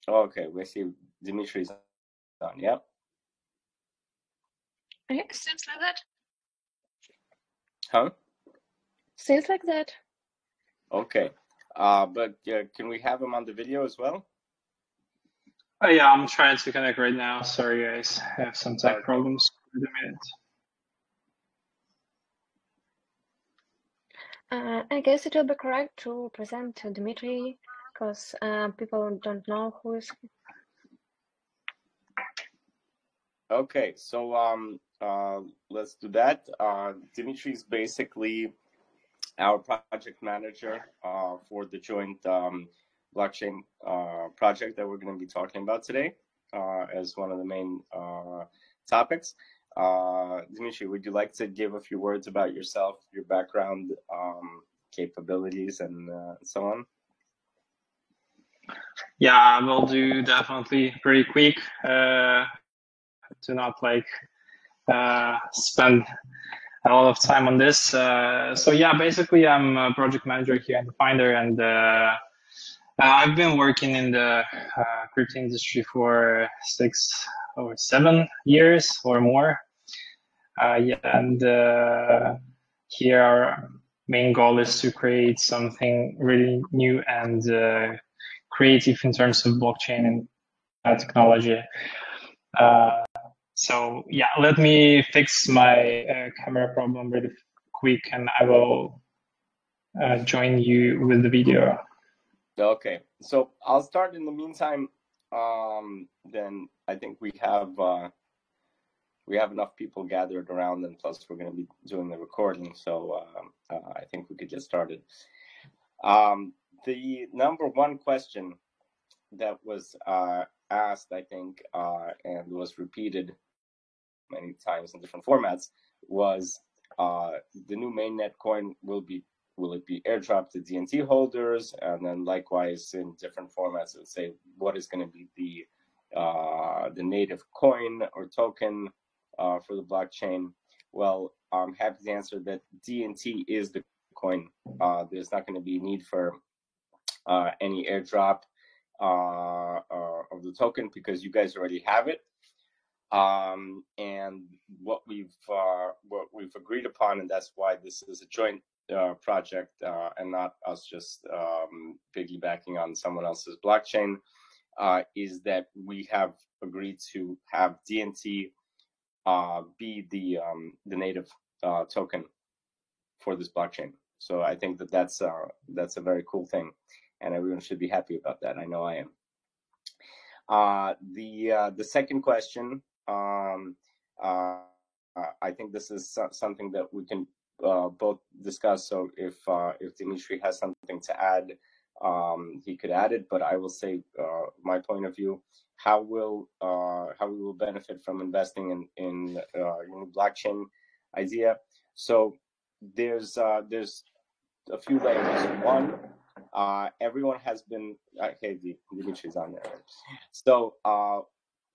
Okay, we see Dimitri's on. Yep. Yeah, seems like that. Huh? Seems like that. Okay. But can we have him on the video as well? Oh yeah, I'm trying to connect right now. Sorry guys, I have some tech problems. Wait a minute. I guess it will be correct to present Dmitry because people don't know who is. Okay, so let's do that. Dimitri is basically our project manager for the joint blockchain project that we're going to be talking about today as one of the main topics. Dimitri, would you like to give a few words about yourself, your background, capabilities, and so on? Yeah, I will do definitely pretty quick. To not spend a lot of time on this. So yeah, basically I'm a project manager here at Finder, and I've been working in the crypto industry for 6 or 7 years or more. Yeah, and here our main goal is to create something really new and creative in terms of blockchain and technology. So yeah, let me fix my camera problem really quick, and I will join you with the video. Okay, so I'll start in the meantime. Then I think we have enough people gathered around, and plus we're going to be doing the recording, so I think we could get started. The number one question that was asked, I think, and was repeated many times in different formats was the new mainnet coin will it be airdropped to DNT holders? And then likewise in different formats, it would say what is going to be the native coin or token for the blockchain. Well, I'm happy to answer that DNT is the coin. There's not going to be a need for any airdrop of the token because you guys already have it. And what we've agreed upon, and that's why this is a joint project and not us just piggybacking on someone else's blockchain, is that we have agreed to have DNT be the native token for this blockchain. So I think that that's a very cool thing, and everyone should be happy about that. I know I am. The second question. I think this is something that we can both discuss. So if Dimitri has something to add, he could add it. But I will say my point of view: how we will benefit from investing in blockchain idea. So there's a few layers. One, everyone has been okay. Dimitri's on there. So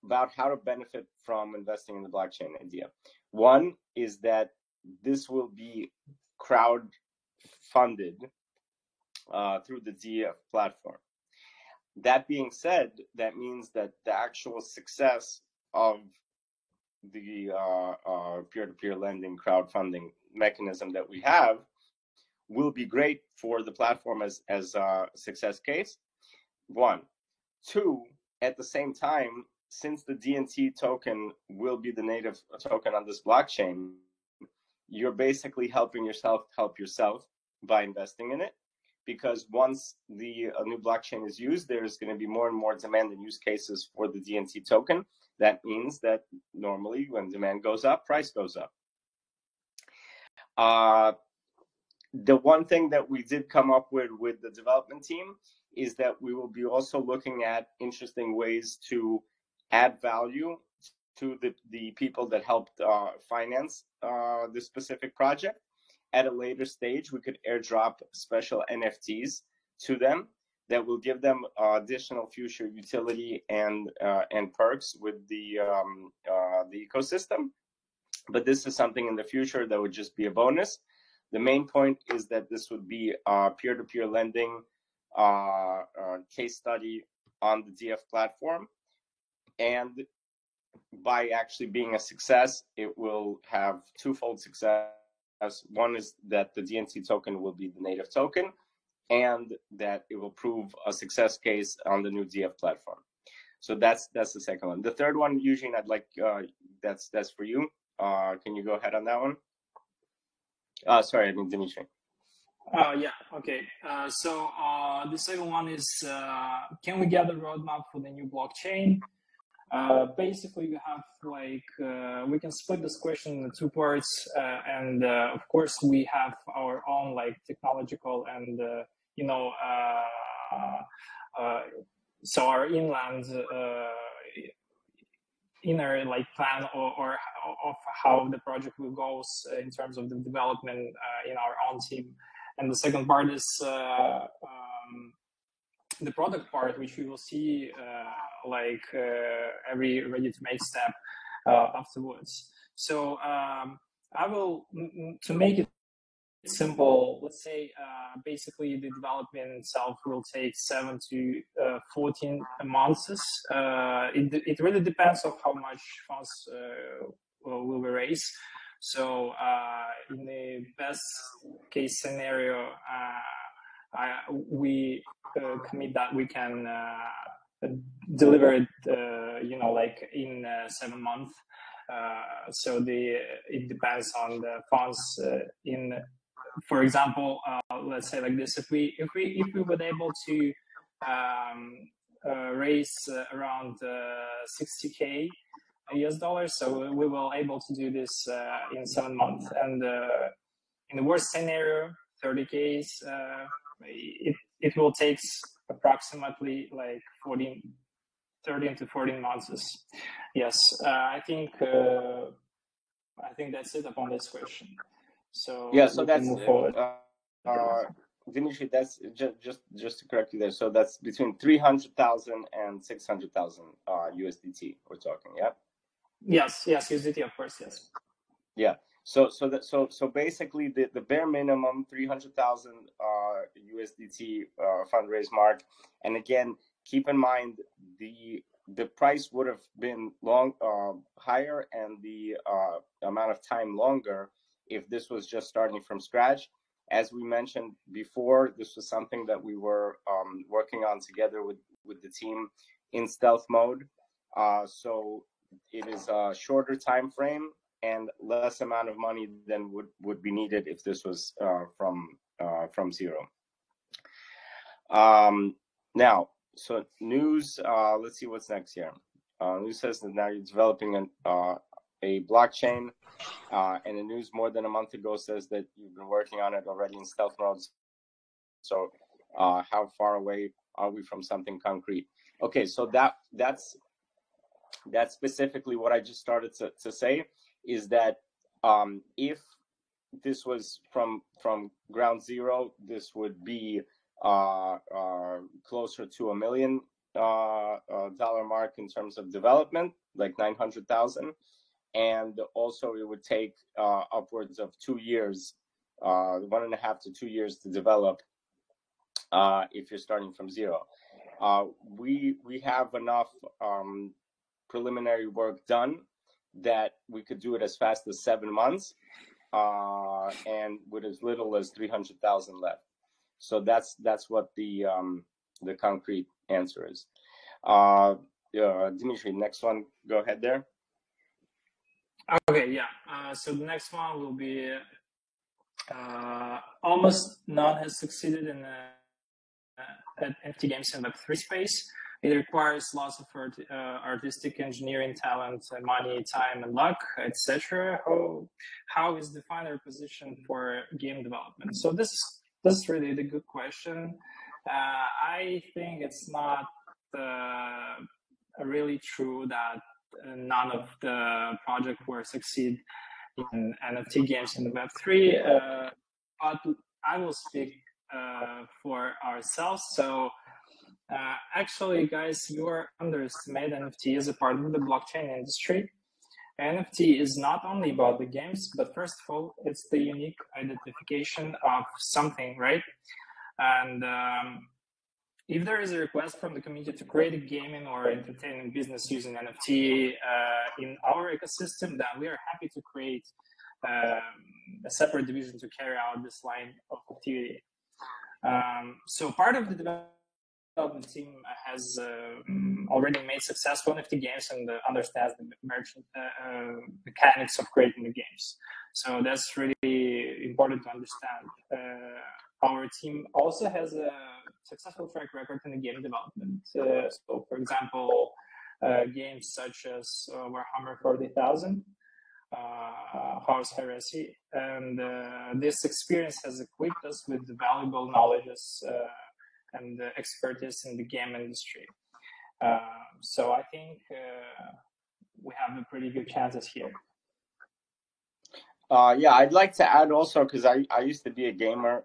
about how to benefit from investing in the blockchain idea. One is that this will be crowd funded through the DF platform. That being said, that means that the actual success of the peer-to-peer lending crowdfunding mechanism that we have will be great for the platform as a success case. One. Two, at the same time, since the DNT token will be the native token on this blockchain, you're basically helping yourself help yourself by investing in it. Because once the new blockchain is used, there's going to be more and more demand and use cases for the DNT token. That means that normally when demand goes up, price goes up. The one thing that we did come up with the development team is that we will be also looking at interesting ways to add value to the people that helped finance this specific project. At a later stage, we could airdrop special NFTs to them that will give them additional future utility and perks with the ecosystem. But this is something in the future that would just be a bonus. The main point is that this would be peer-to-peer lending case study on the DF platform, and by actually being a success, it will have twofold success. One is that the DNT token will be the native token, and that it will prove a success case on the new DF platform. So that's the second one. The third one, Eugene, I'd like that's for you. Can you go ahead on that one? Sorry, I mean Dimitri. Yeah, okay. So the second one is, can we get a roadmap for the new blockchain? Basically, we have like, we can split this question into two parts. And of course, we have our own like technological and, you know, so our inner like plan or of how the project will go in terms of the development in our own team. And the second part is the product part, which we will see like every ready-to-make step afterwards. So I will, to make it simple, let's say basically the development itself will take 7 to 14 months. It really depends on how much funds will we raise. So in the best case scenario, we commit that we can deliver it, you know, like in 7 months. So it depends on the funds in. For example, let's say like this: if we were able to raise around $60K US, so we were able to do this in 7 months. And in the worst scenario, 30K, it will take approximately like 13 to 14 months. Yes, I think that's it upon this question. So yeah, so that's Dimitri, that's just to correct you there. So that's between 300,000 and 600,000 USDT we're talking, yeah? Yes, USDT, of course, yes. Yeah. So basically the bare minimum 300,000 USDT fundraise mark. And again, keep in mind the price would have been higher and the amount of time longer if this was just starting from scratch. As we mentioned before, this was something that we were working on together with the team in stealth mode. So it is a shorter time frame and less amount of money than would be needed if this was from zero. Now, so news. Let's see what's next here. News says that now you're developing a blockchain, and the news more than a month ago says that you've been working on it already in stealth mode. So, how far away are we from something concrete? Okay, so that's specifically what I just started to say. Is that if this was from ground zero, this would be closer to $1 million mark in terms of development, like 900,000, and also it would take upwards of 2 years, 1.5 to 2 years to develop if you're starting from zero. We have enough preliminary work done that we could do it as fast as 7 months and with as little as 300,000 left. So that's what the concrete answer is. Dimitri, next one, go ahead there. Okay, yeah. So the next one will be almost none has succeeded in NFT games in Web3 space. It requires lots of artistic engineering talent, money, time, and luck, etc. How is the Finder positioned for game development? So this is really the good question. I think it's not really true that none of the projects will succeed in NFT games in the Web3, but I will speak for ourselves. So actually, guys, you are underestimating NFT as a part of the blockchain industry. NFT is not only about the games, but first of all, it's the unique identification of something, right? And if there is a request from the community to create a gaming or entertainment business using NFT in our ecosystem, then we are happy to create a separate division to carry out this line of activity. So part of the development team has already made successful NFT games and understands the merchant mechanics of creating the games. So that's really important to understand. Our team also has a successful track record in the game development. So, for example, games such as Warhammer 40,000, Horus Heresy, and this experience has equipped us with valuable knowledges and expertise in the game industry. So I think we have a pretty good chances here. Yeah, I'd like to add also, because I used to be a gamer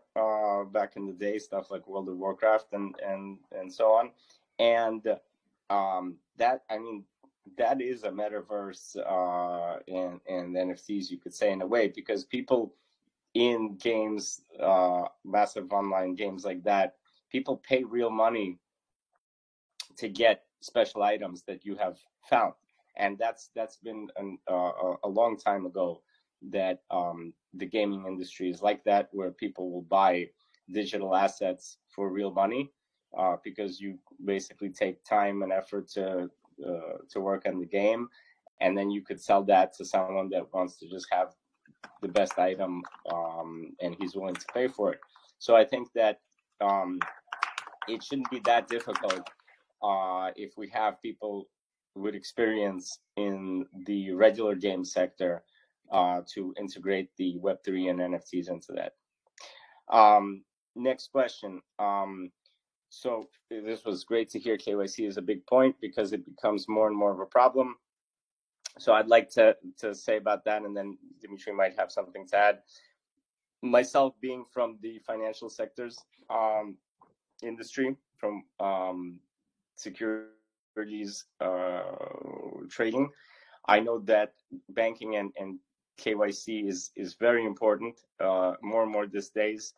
back in the day, stuff like World of Warcraft and so on, and that, I mean, that is a metaverse and NFTs, you could say, in a way, because people in games, massive online games like that, people pay real money to get special items that you have found, and that's been a long time ago that the gaming industry is like that, where people will buy digital assets for real money because you basically take time and effort to work on the game, and then you could sell that to someone that wants to just have the best item and he's willing to pay for it. So I think that it shouldn't be that difficult if we have people with experience in the regular game sector to integrate the Web3 and NFTs into that. Next question. So this was great to hear. KYC is a big point because it becomes more and more of a problem. So I'd like to say about that, and then Dimitri might have something to add. Myself, being from the financial sectors industry, from securities trading, I know that banking and KYC is very important, more and more these days.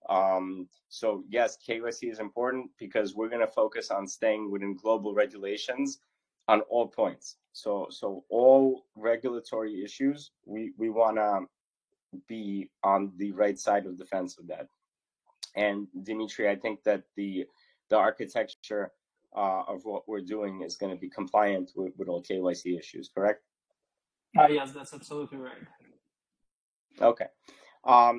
So yes, KYC is important because we're going to focus on staying within global regulations on all points. So all regulatory issues, we want to be on the right side of the fence of that. And Dimitri, I think that the architecture of what we're doing is going to be compliant with all KYC issues, correct? Yes, that's absolutely right. Okay.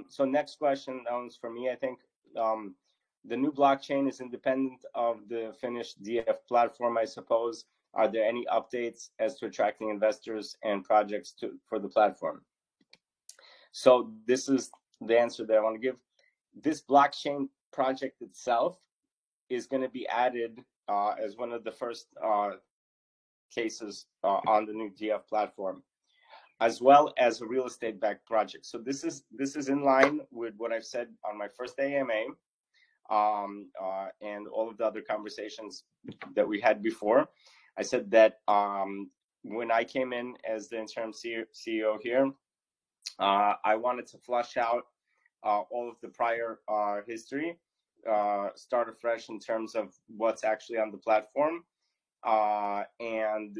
So next question, that one's for me, I think. The new blockchain is independent of the finished DF platform, I suppose. Are there any updates as to attracting investors and projects for the platform? So this is the answer that I want to give. This blockchain project itself is going to be added as one of the first cases on the new DF platform, as well as a real estate backed project. So this is in line with what I've said on my first AMA and all of the other conversations that we had before. I said that when I came in as the interim CEO here, I wanted to flush out all of the prior history, start afresh in terms of what's actually on the platform, and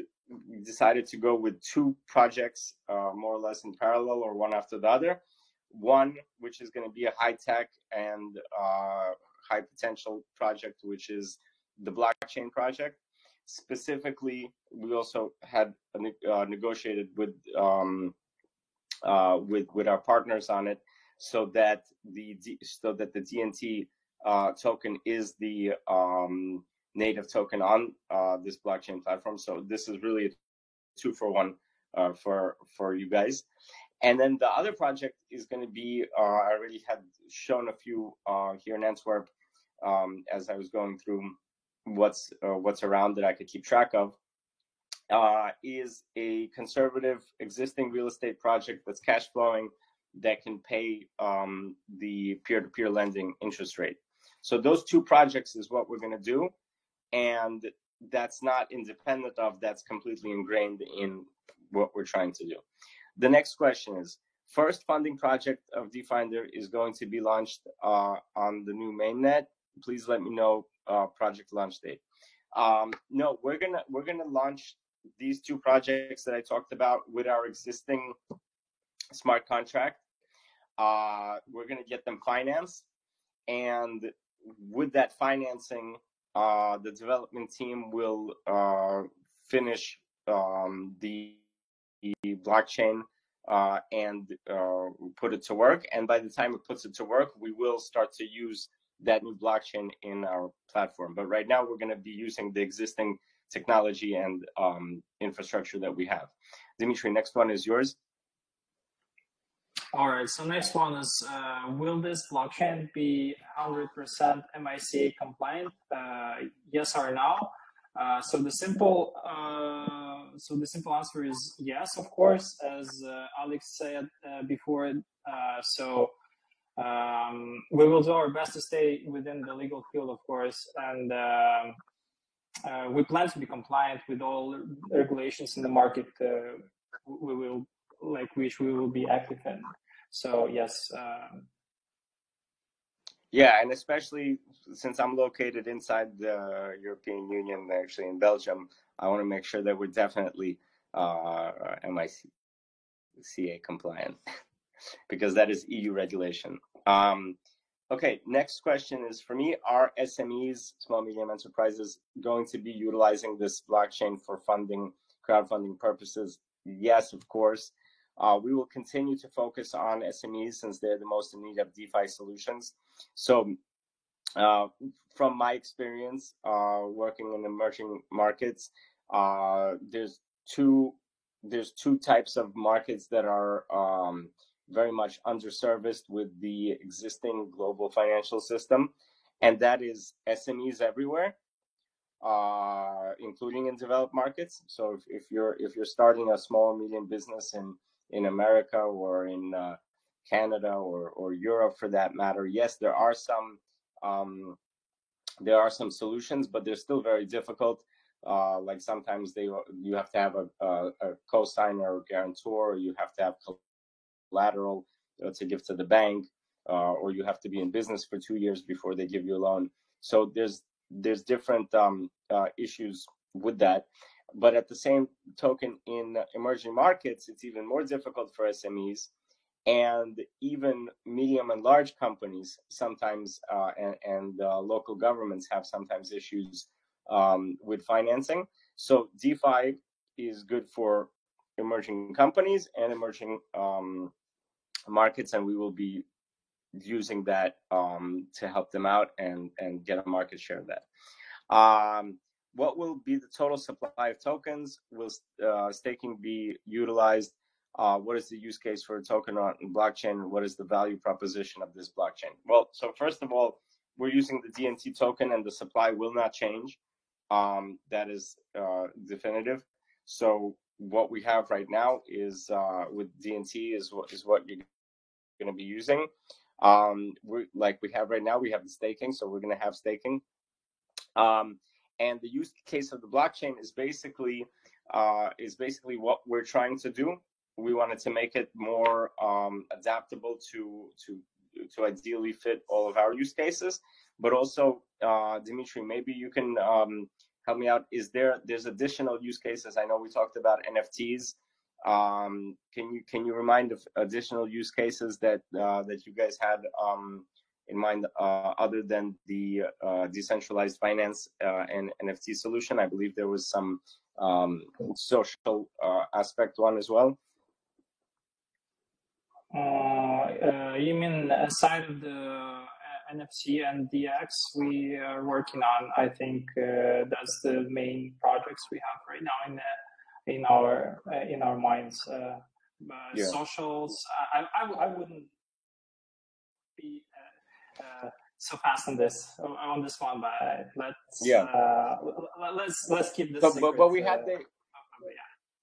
we decided to go with two projects more or less in parallel, or one after the other. One, which is going to be a high-tech and high potential project, which is the blockchain project. Specifically, we also had negotiated with our partners on it, so that the DNT token is the native token on this blockchain platform. So this is really a 2-for-1 for you guys. And then the other project is going to be, I already had shown a few here in Antwerp as I was going through what's around that I could keep track of, is a conservative existing real estate project that's cash flowing, that can pay the peer-to-peer lending interest rate. So those two projects is what we're going to do, and that's not independent of, that's completely ingrained in what we're trying to do. The next question is, first funding project of DeFinder is going to be launched on the new mainnet. please let me know project launch date. No, we're gonna launch these two projects that I talked about with our existing smart contract. We're gonna get them financed, and with that financing, the development team will finish the blockchain and put it to work. And by the time it puts it to work, we will start to use that new blockchain in our platform. But right now, we're going to be using the existing technology and infrastructure that we have. Dimitri, next one is yours. All right, so next one is, will this blockchain be 100% MiCA compliant? Yes or no? So the simple answer is yes, of course, as Alex said before. We will do our best to stay within the legal field, of course, and we plan to be compliant with all regulations in the market. Which we will be active in. So yes. Yeah, and especially since I'm located inside the European Union, actually in Belgium, I want to make sure that we're definitely MiCA compliant because that is EU regulation. Okay, next question is for me. Are SMEs, small medium enterprises, going to be utilizing this blockchain for funding, crowdfunding purposes? Yes, of course. We will continue to focus on SMEs since they're the most in need of DeFi solutions. So from my experience working in emerging markets, there's two types of markets that are very much underserviced with the existing global financial system, and that is SMEs everywhere, including in developed markets. So if you're starting a small or medium business in America or in Canada or Europe for that matter, yes, there are some solutions, but they're still very difficult. Like sometimes you have to have a co-signer or guarantor, or you have to have collateral to give to the bank, or you have to be in business for 2 years before they give you a loan. So there's different issues with that. But at the same token, in emerging markets, it's even more difficult for SMEs, and even medium and large companies sometimes, and local governments have sometimes issues with financing. So DeFi is good for emerging companies and emerging markets, and we will be using that to help them out and get a market share of that. What will be the total supply of tokens? Will staking be utilized? What is the use case for a token on blockchain? What is the value proposition of this blockchain? Well, so first of all, we're using the DNT token, and the supply will not change. That is definitive. So what we have right now is with DNT is what you're going to be using. Like we have right now, we have the staking, so we're going to have staking. And the use case of the blockchain is basically what we're trying to do. We wanted to make it more adaptable to ideally fit all of our use cases. But also, Dimitri, maybe you can help me out. There's additional use cases? I know we talked about NFTs. Can you remind of additional use cases that you guys had in mind other than the decentralized finance and NFT solution? I believe there was some social aspect one as well. You mean aside of the NFC and DX we are working on? I think that's the main projects we have right now in our minds. Yeah. Socials, I wouldn't be so fast on this one, but let's keep this. But we had the.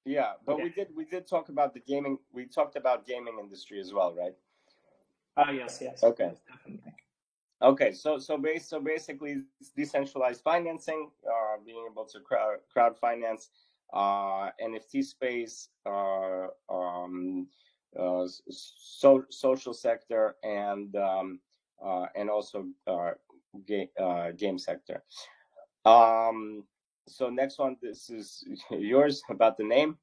Yeah, but okay. we did talk about the gaming. We talked about gaming industry as well, right? Yes. Okay. Yes, definitely. Okay, so basically, decentralized financing, being able to crowd finance, NFT space, social sector, and also game sector. So next one, this is yours about the name.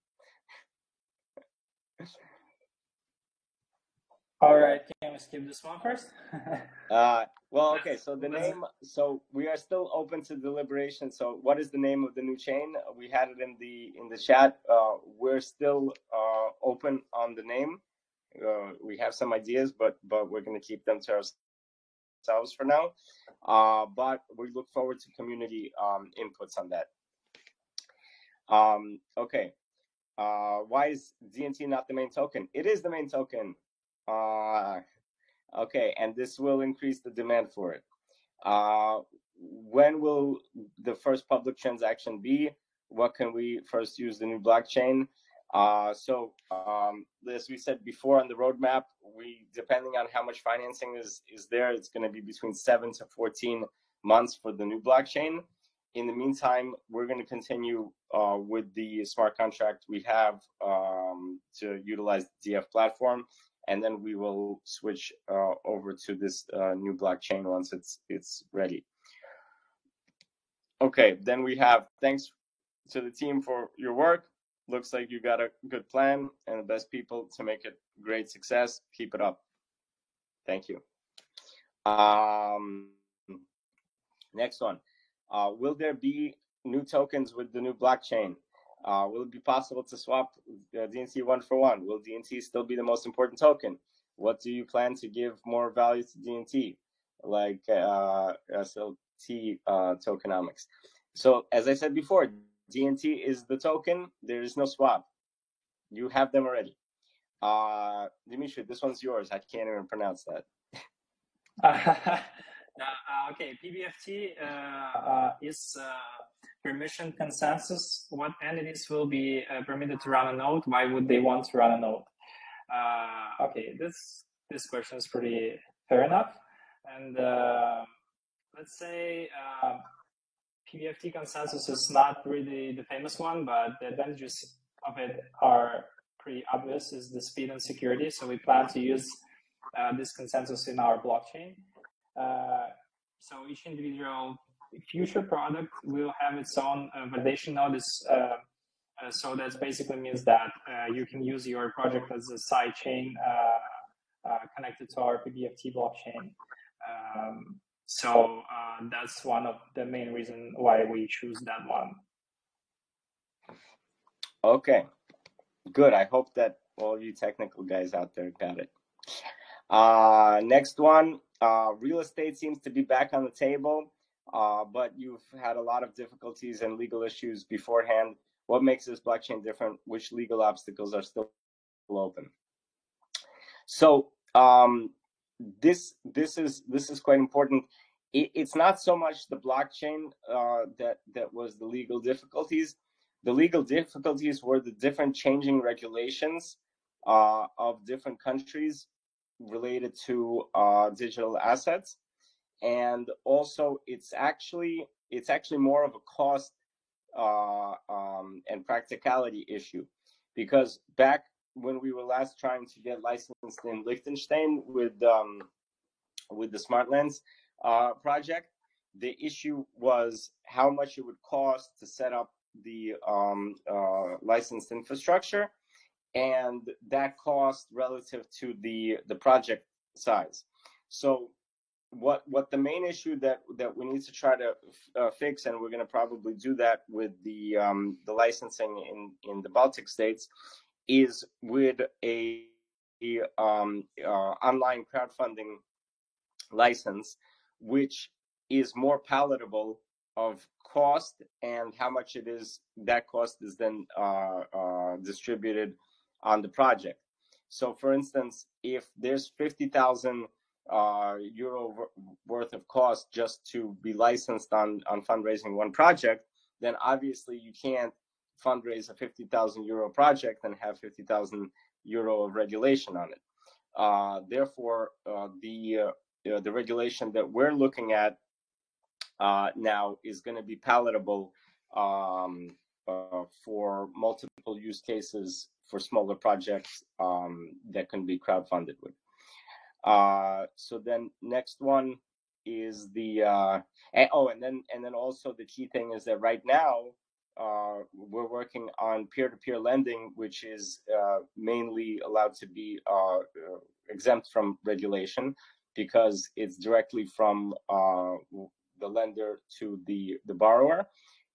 All right, can we skip this one first? Well, okay, so the name, so we are still open to deliberation. So what is the name of the new chain? We had it in the chat. We're still open on the name. We have some ideas, but we're going to keep them to ourselves for now. But we look forward to community inputs on that. Okay. Why is DNT not the main token? It is the main token. Okay, and this will increase the demand for it. When will the first public transaction be? What can we first use the new blockchain? So as we said before on the roadmap, depending on how much financing is there, it's going to be between 7 to 14 months for the new blockchain. In the meantime, we're going to continue with the smart contract we have to utilize the DF platform, and then we will switch over to this new blockchain once it's ready. Okay, then we have thanks to the team for your work. Looks like you got a good plan and the best people to make it great success. Keep it up. Thank you. Next one. Will there be new tokens with the new blockchain? Will it be possible to swap DNT 1 for 1? Will DNT still be the most important token? What do you plan to give more value to DNT, like SLT tokenomics? So as I said before, DNT is the token. There is no swap. You have them already. Dimitri, this one's yours. I can't even pronounce that. Okay, PBFT is permission consensus. What entities will be permitted to run a node? Why would they want to run a node? Okay, this question is pretty fair enough. And let's say PBFT consensus is not really the famous one, but the advantages of it are pretty obvious, is the speed and security. So we plan to use this consensus in our blockchain. So each individual future product will have its own validation node. So that basically means that you can use your project as a side chain connected to our PBFT blockchain. So that's one of the main reasons why we choose that one. Okay, good. I hope that all you technical guys out there got it. Next one, real estate seems to be back on the table, but you've had a lot of difficulties and legal issues beforehand. What makes this blockchain different? Which legal obstacles are still open? So this is quite important. It's not so much the blockchain that was the legal difficulties. The legal difficulties were the different changing regulations of different countries related to digital assets, and also it's actually more of a cost and practicality issue, because back when we were last trying to get licensed in Liechtenstein with the Smartlands project, the issue was how much it would cost to set up the licensed infrastructure, and that cost relative to the project size. So what the main issue that we need to try to fix, and we're going to probably do that with the licensing in the Baltic states, is with a online crowdfunding license, which is more palatable of cost, and how much it is, that cost is then distributed on the project. So for instance, if there's 50,000 euro worth of cost just to be licensed on fundraising one project, then obviously you can't fundraise a 50,000 euro project and have 50,000 euro of regulation on it. Therefore, the regulation that we're looking at now is going to be palatable for multiple use cases for smaller projects that can be crowdfunded with. So then next one, is the and then also the key thing is that right now we're working on peer-to-peer lending, which is mainly allowed to be exempt from regulation because it's directly from the lender to the borrower,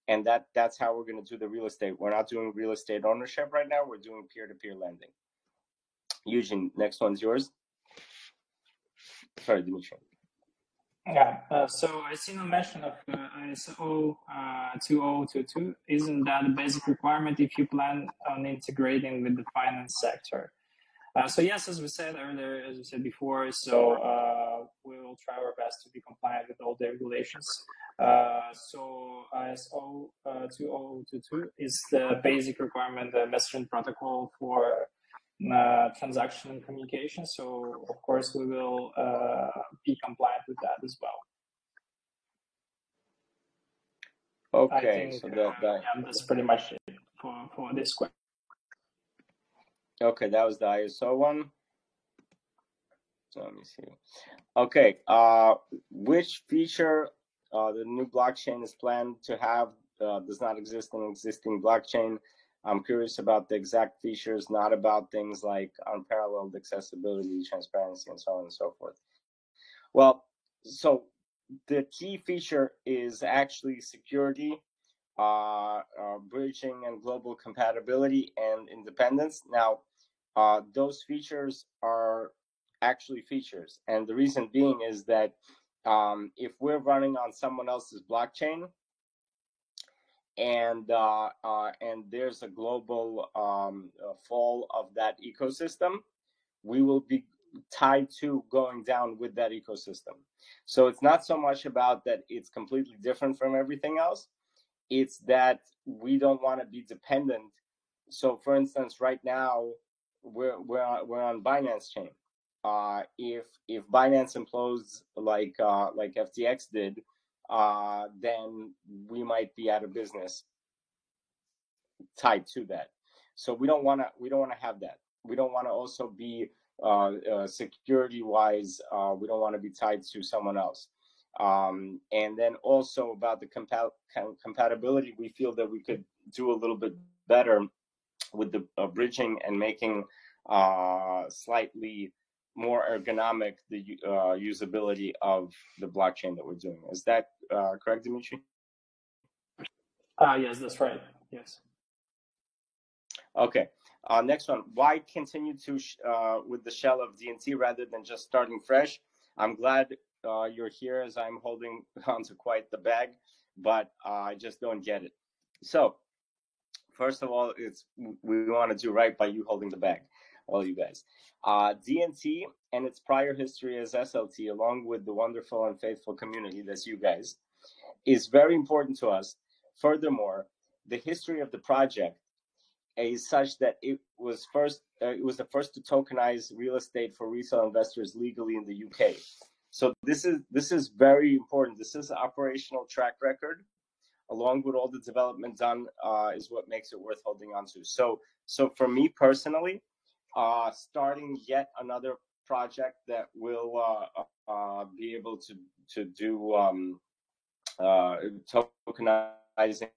and that's how we're going to do the real estate. We're not doing real estate ownership right now. We're doing peer-to-peer lending. Eugene, next one's yours. Sorry, Dimitri. Yeah, so I see no mention of ISO 2022. Isn't that a basic requirement if you plan on integrating with the finance sector? So yes, as we said earlier, as we said before, so we will try our best to be compliant with all the regulations. So ISO 2022 is the basic requirement, the messaging protocol for transaction and communication. So of course we will be compliant with that as well. Okay, think, so that's pretty much it for this question. Okay, that was the ISO one. So let me see. Okay, which feature the new blockchain is planned to have does not exist in existing blockchain? I'm curious about the exact features, not about things like unparalleled accessibility, transparency, and so on and so forth. Well, so the key feature is actually security, bridging and global compatibility and independence. Now, those features are actually features. And the reason being is that if we're running on someone else's blockchain, and there's a global fall of that ecosystem, we will be tied to going down with that ecosystem. So it's not so much about that it's completely different from everything else. It's that we don't want to be dependent. So for instance, right now we're on Binance chain. If Binance implodes like FTX did, then we might be out of business tied to that. So we don't want to have that. We don't want to also be security wise. We don't want to be tied to someone else. And then also about the compatibility, we feel that we could do a little bit better with the bridging and making slightly more ergonomic the usability of the blockchain that we're doing. Is that correct, Dimitri? Yes, that's right. Yes. Okay. Next one. Why continue to with the shell of DNT rather than just starting fresh? I'm glad you're here, as I'm holding onto quite the bag, but I just don't get it. So, first of all, we want to do right by you holding the bag, all you guys. DNT and its prior history as SLT, along with the wonderful and faithful community that's you guys, is very important to us. Furthermore, the history of the project is such that it was the first to tokenize real estate for resale investors legally in the UK. So this is very important. This is an operational track record, along with all the development done, is what makes it worth holding on to. So for me personally, starting yet another project that will be able to do tokenizing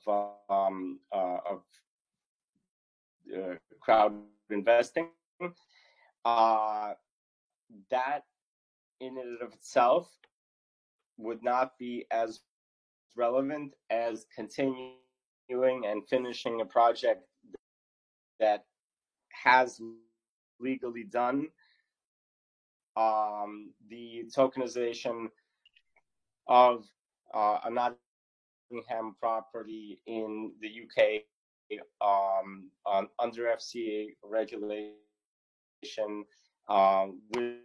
of crowd investing, that in and of itself would not be as relevant as continuing and finishing a project that has legally done the tokenization of a Nottingham property in the UK under FCA regulation, with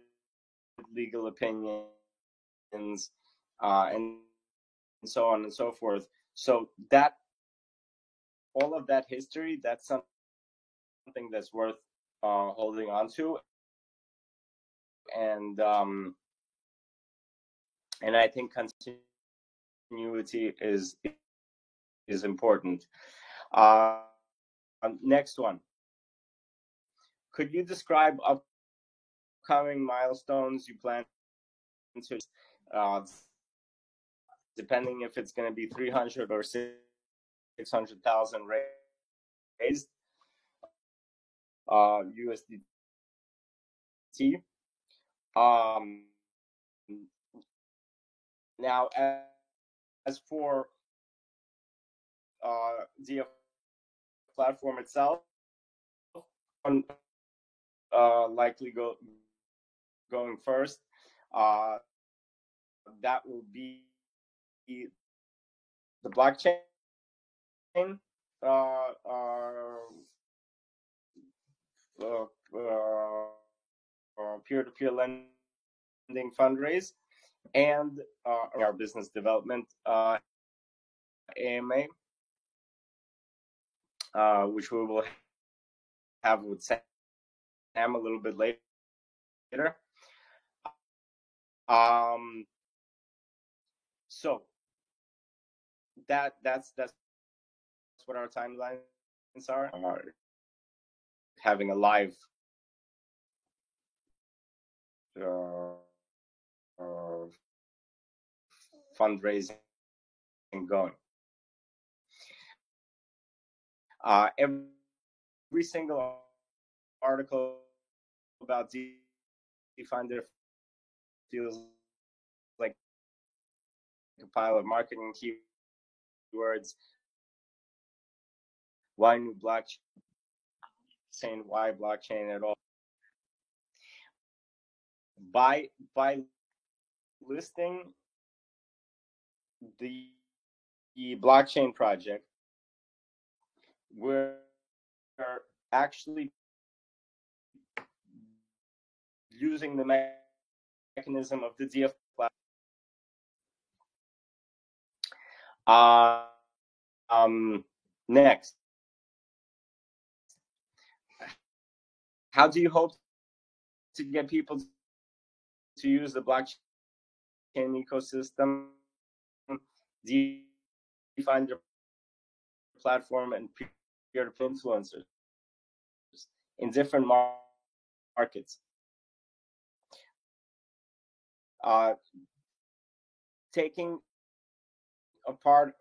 legal opinions, and so on and so forth. So that all of that history, that's something that's worth holding on to, and I think continuity is important. Next one. Could you describe upcoming milestones you plan to, uh, depending if it's going to be 300 or 600,000 raised USDT. Now, as for DF platform itself, likely going first. That will be the blockchain, peer-to-peer lending fundraise, and our business development AMA, which we will have with Sam a little bit later. So that's what our timelines are. Having a live fundraising going. Every single article about DeFinder feels like a pile of marketing keywords. Why new blockchain? Why blockchain at all? By listing the blockchain project, we're actually using the mechanism of the DF platform. Next, how do you hope to get people to use the blockchain ecosystem, DeFinder platform, and peer-to-peer influencers in different markets? Taking a part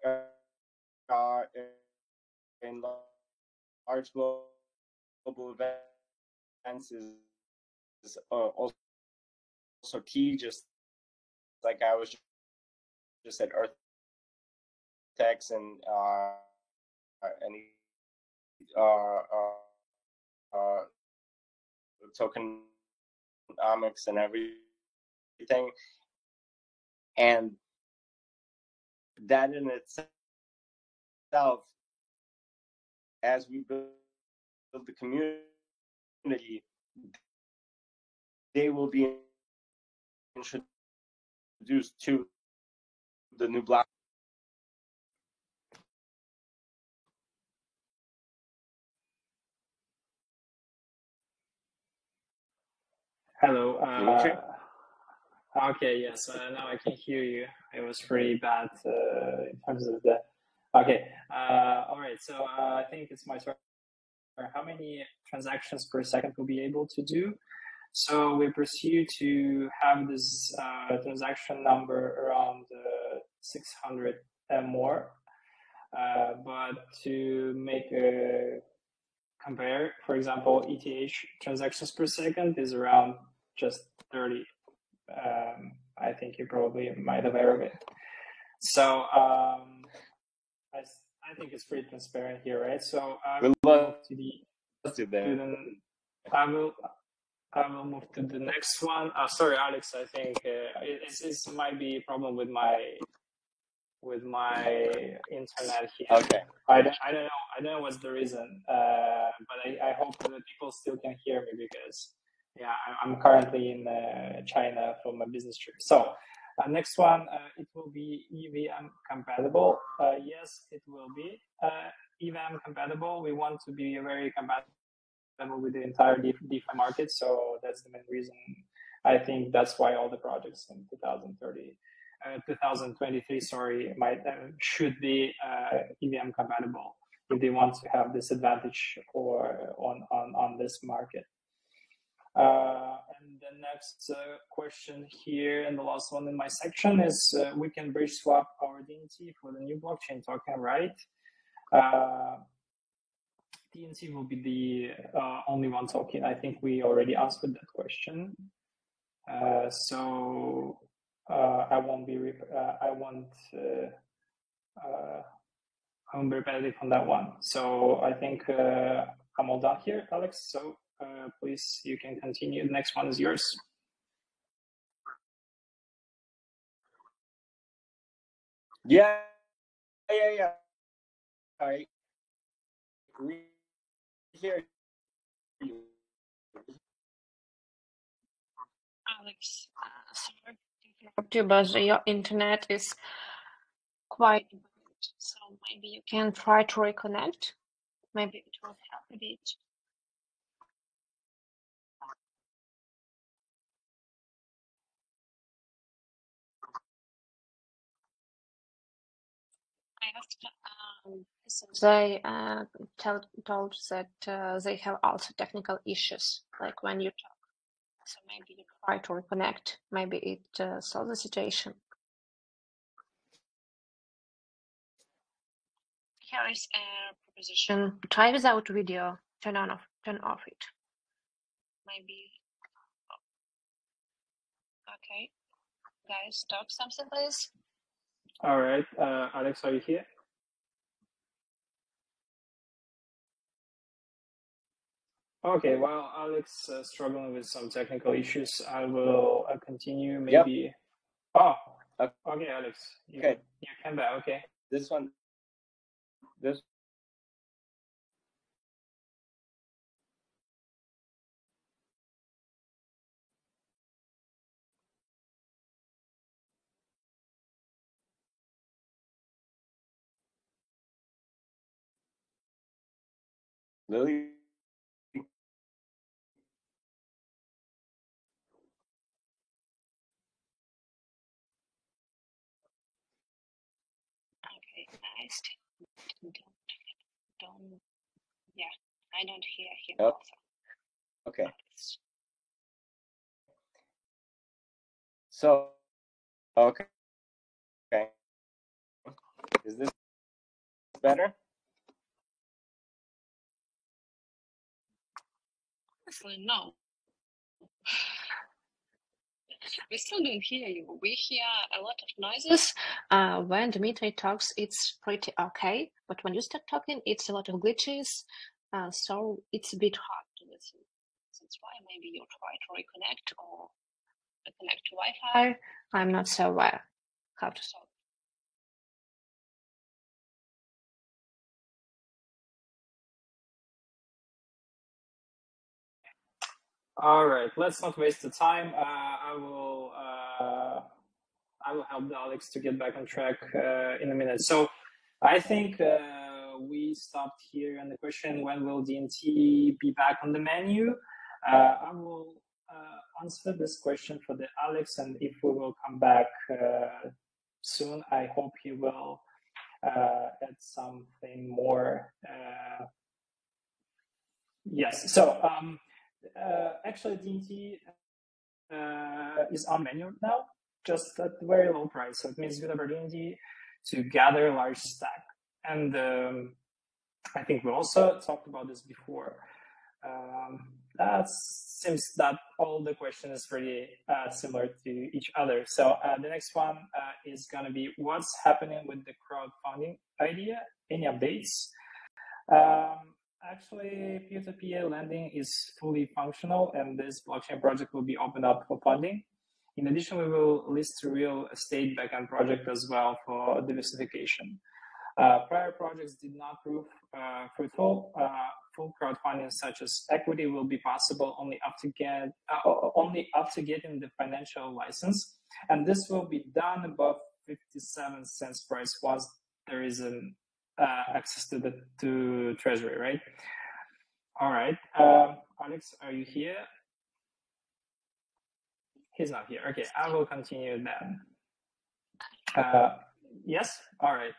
in large global events is also key, just like I was just at EarthTex and tokenomics and everything, and that in itself, as we build the community, they will be introduced to the new block. Hello. Okay, yes, now I can hear you. It was pretty bad in terms of the. Okay, all right. So I think it's my turn. How many transactions per second we'll be able to do? So we pursue to have this transaction number around 600 and more. But to make a compare, for example, ETH transactions per second is around just 30. I think you probably might have heard of it. So I think it's pretty transparent here, right? So I will move to I will move to the next one. Sorry, Alex. I think it might be a problem with my internet here. Okay. I don't know what's the reason, but I hope that people still can hear me, because I'm currently in China for my business trip. So next one, it will be EVM compatible. Yes, it will be EVM compatible. We want to be very compatible with the entire DeFi market, so that's the main reason. I think that's why all the projects in 2023, should be EVM compatible if they want to have this advantage on this market. And And the next question here, and the last one in my section, is we can bridge swap our DNT for the new blockchain token, right? DNT will be the only one token. I think we already answered that question. So I won't be repetitive on that one. So I think I'm all done here, Alex. So please, you can continue. The next one is yours. Yeah. I hear you. Alex, sorry to interrupt you, but your internet is quite bad, so maybe you can try to reconnect. Maybe it will help a bit. I asked, so they told that they have also technical issues, like when you talk. So maybe you try to reconnect. Maybe it solves the situation. Here is a proposition. Try without video. Turn off it. Maybe. Okay, guys, stop something, please. All right, Alex, are you here? Okay, well, Alex struggling with some technical issues. I will continue maybe. Yep. Oh, okay, Alex. You came back. Okay. This Lily. Okay, I still don't. Yeah, I don't hear him. Oh. Okay. So, okay. Is this better? Honestly, no. We still don't hear you. We hear a lot of noises. When Dmitry talks, it's pretty okay. But when you start talking, it's a lot of glitches. So it's a bit hard to listen. That's why maybe you try to reconnect or connect to Wi-Fi. I'm not so aware how to solve. All right, let's not waste the time. I will help Alex to get back on track in a minute. So I think we stopped here on the question, when will DNT be back on the menu? I will answer this question for the Alex, and if we will come back soon, I hope he will add something more. Yes, so actually DNT is on menu now, just at very low price. So it means good opportunity to gather a large stack. And I think we also talked about this before. That seems that all the questions is pretty similar to each other. So the next one is going to be, what's happening with the crowdfunding idea? Any updates? Actually, peer-to-peer lending is fully functional, and this blockchain project will be opened up for funding. In addition, we will list a real estate backend project as well for diversification. Prior projects did not prove fruitful. Full crowdfunding, such as equity, will be possible only after getting the financial license, and this will be done above 57 cents price once there is an access to Treasury, right? All right, Alex, are you here? He's not here. Okay, I will continue then. Yes. All right.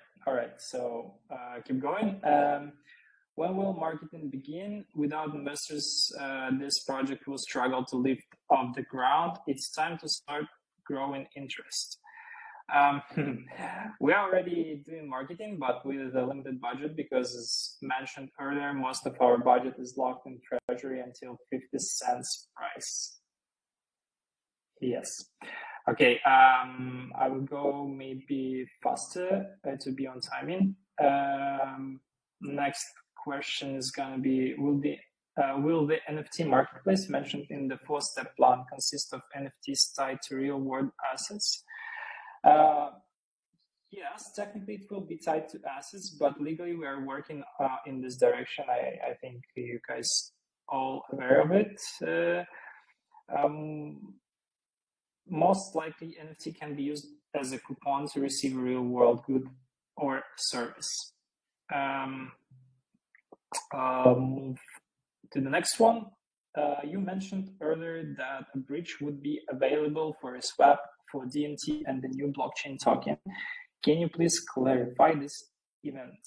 So keep going. When will marketing begin? Without investors, this project will struggle to lift off the ground. It's time to start growing interest. We are already doing marketing, but with a limited budget because, as mentioned earlier, most of our budget is locked in treasury until 50 cents price. Yes. Okay. I will go maybe faster to be on timing. Next question is gonna be: will the NFT marketplace mentioned in the 4-step plan consist of NFTs tied to real-world assets? Yes, technically it will be tied to assets, but legally we are working in this direction. I think you guys all aware of it. Most likely NFT can be used as a coupon to receive a real-world good or service. Move to the next one. You mentioned earlier that a bridge would be available for a swap for DNT and the new blockchain token. Can you please clarify this event?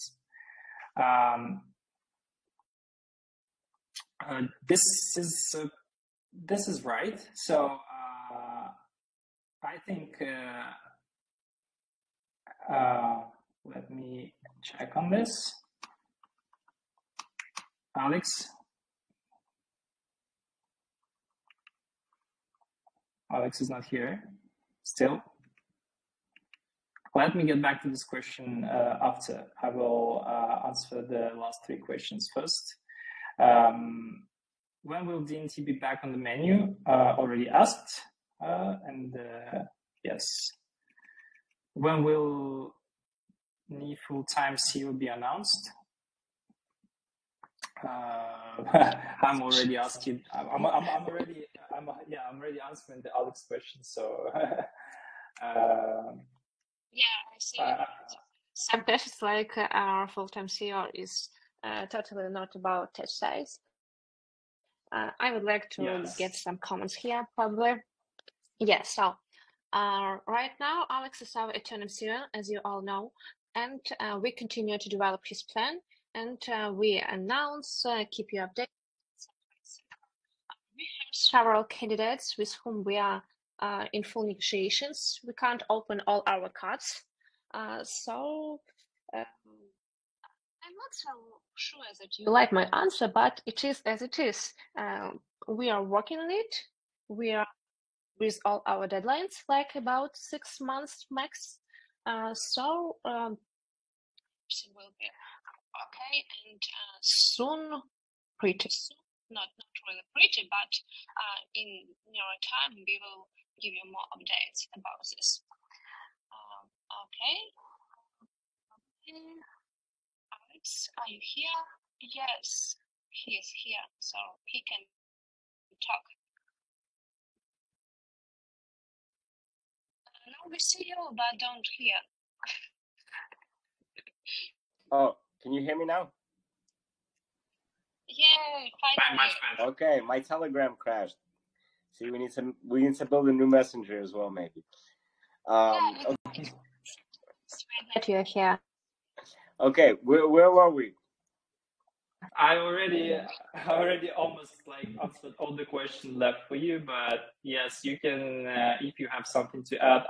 This is right. So I think let me check on this. Alex is not here still. Let me get back to this question after. I will answer the last 3 questions first. When will DNT be back on the menu? Already asked. Yes. When will new full-time CEO be announced? I'm already asking. I'm already answering the Alex question. So. Yeah, I see. Some questions like our full-time CEO is totally not about touch size. I would like to get some comments here, probably. Yes, so right now, Alex is our Ethereum CEO, as you all know, and we continue to develop his plan, and we announce, keep you updated. We have several candidates with whom we are in full negotiations. We can't open all our cards, so I'm not so sure that you like my answer, but it is as it is. We are working on it. We are with all our deadlines, like about 6 months max. So it will be okay, and soon, pretty soon, not really pretty, but in nearer time, we will give you more updates about this. Okay. Alex, are you here? Yes, he is here, so he can talk. No, we see you, but don't hear. Oh, can you hear me now? Yeah, finally. Okay, my Telegram crashed. See, we need to build a new messenger as well, maybe. It's great that you're here. Okay, where were we? I already almost answered all the questions left for you, but yes, you can if you have something to add.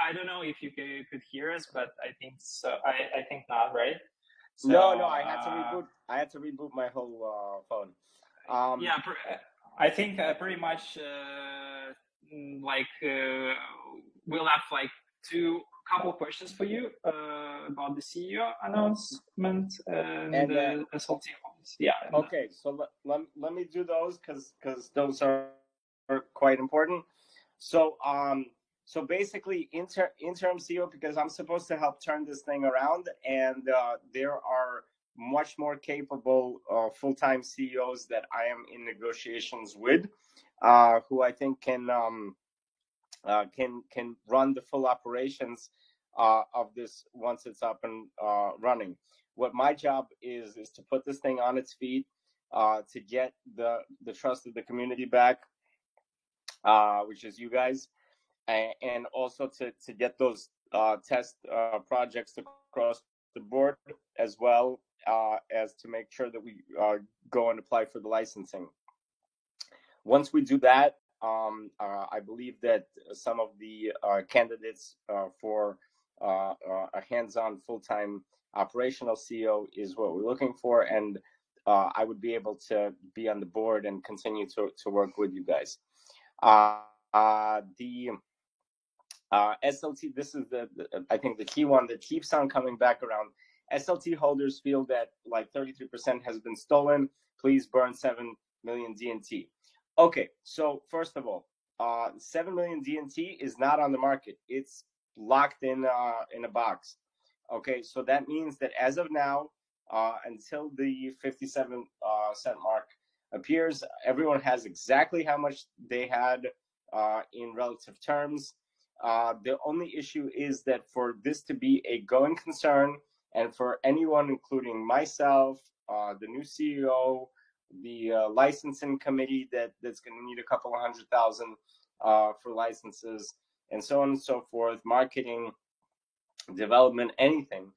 I don't know if you could hear us, but I think so. I think not, right? So, no, I had to reboot. I had to reboot my whole phone. Yeah, I think pretty much we'll have couple questions for you about the CEO announcement and the SLT. Yeah. Okay, so let me do those because those are quite important. So so basically interim CEO, because I'm supposed to help turn this thing around, and there are much more capable full-time CEOs that I am in negotiations with, who I think can run the full operations of this once it's up and running. What my job is to put this thing on its feet, to get the trust of the community back, which is you guys, and also to get those test projects across the board, as well as to make sure that we go and apply for the licensing. Once we do that, I believe that some of the candidates for a hands-on full-time operational CEO is what we're looking for, and I would be able to be on the board and continue to work with you guys. The SLT, this is I think the key one that keeps on coming back around. SLT holders feel that like 33% has been stolen. Please burn 7 million DNT. Okay, so first of all, 7 million DNT is not on the market. It's locked in a box. Okay, so that means that as of now, until the 57 cent mark appears, everyone has exactly how much they had in relative terms. The only issue is that for this to be a going concern, and for anyone, including myself, the new CEO, the licensing committee that's going to need a couple of $100,000 for licenses, and so on and so forth, marketing, development, anything,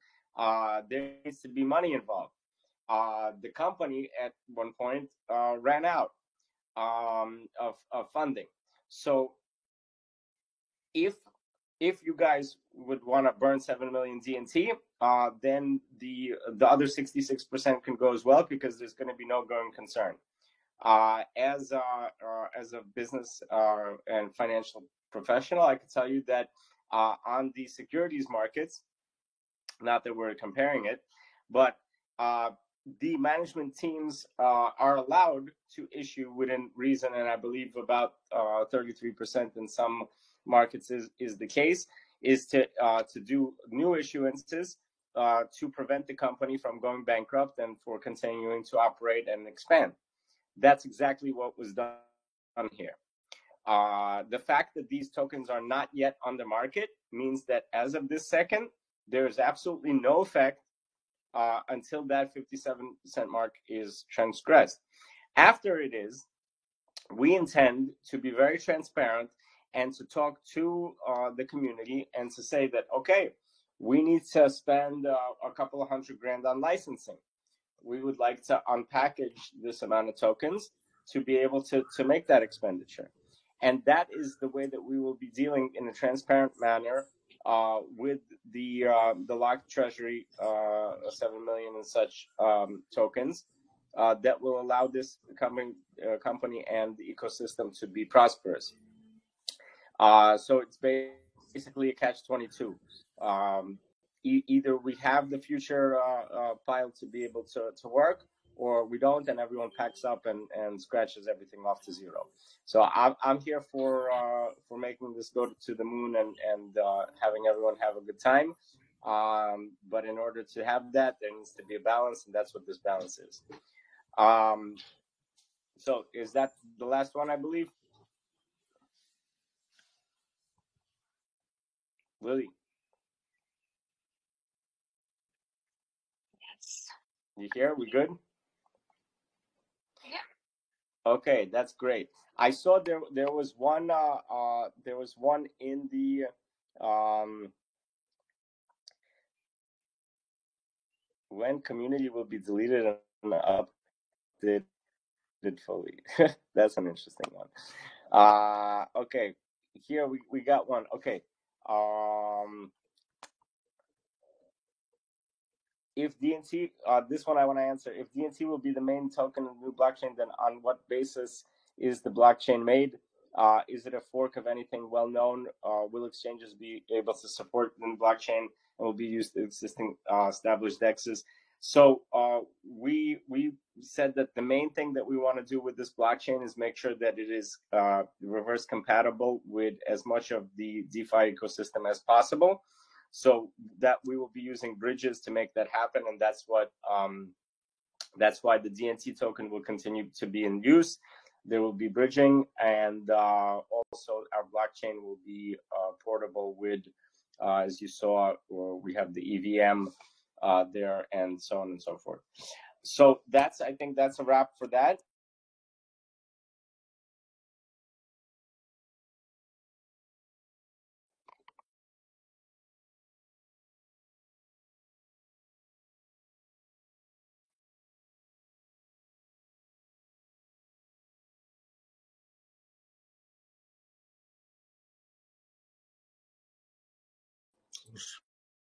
there needs to be money involved. The company at one point ran out of funding. So if you guys would want to burn 7 million DNT, then the other 66% can go as well, because there's going to be no going concern. As a business and financial professional, I can tell you that on the securities markets, not that we're comparing it, but the management teams are allowed to issue within reason, and I believe about 33% in some markets is the case, is to do new issuances to prevent the company from going bankrupt and for continuing to operate and expand. That's exactly what was done here. The fact that these tokens are not yet on the market means that as of this second, there is absolutely no effect until that 57 cent mark is transgressed. After it is, we intend to be very transparent and to talk to the community and to say that, okay, we need to spend a couple of $100,000 on licensing. We would like to unpackage this amount of tokens to be able to make that expenditure. And that is the way that we will be dealing in a transparent manner with the locked treasury, 7 million and such tokens that will allow this company and the ecosystem to be prosperous. So it's basically a catch-22. Either we have the future pile to be able to work, or we don't, and everyone packs up and scratches everything off to zero. So I'm here for making this go to the moon and having everyone have a good time. But in order to have that, there needs to be a balance, and that's what this balance is. So is that the last one, I believe? Lily? Yes. You here? We good? Yeah. Okay, that's great. I saw there was one in the when community will be deleted and updated fully. That's an interesting one. Okay, here we got one. Okay. If DNT, this one I want to answer. If DNT will be the main token of the new blockchain, then on what basis is the blockchain made? Is it a fork of anything well known? Will exchanges be able to support the new blockchain and will be used to existing established DEXs? So we said that the main thing that we want to do with this blockchain is make sure that it is reverse compatible with as much of the DeFi ecosystem as possible. So that we will be using bridges to make that happen, and that's what that's why the DNT token will continue to be in use. There will be bridging, and also our blockchain will be portable with, as you saw, we have the EVM there, and so on and so forth. So I think that's a wrap for that. course.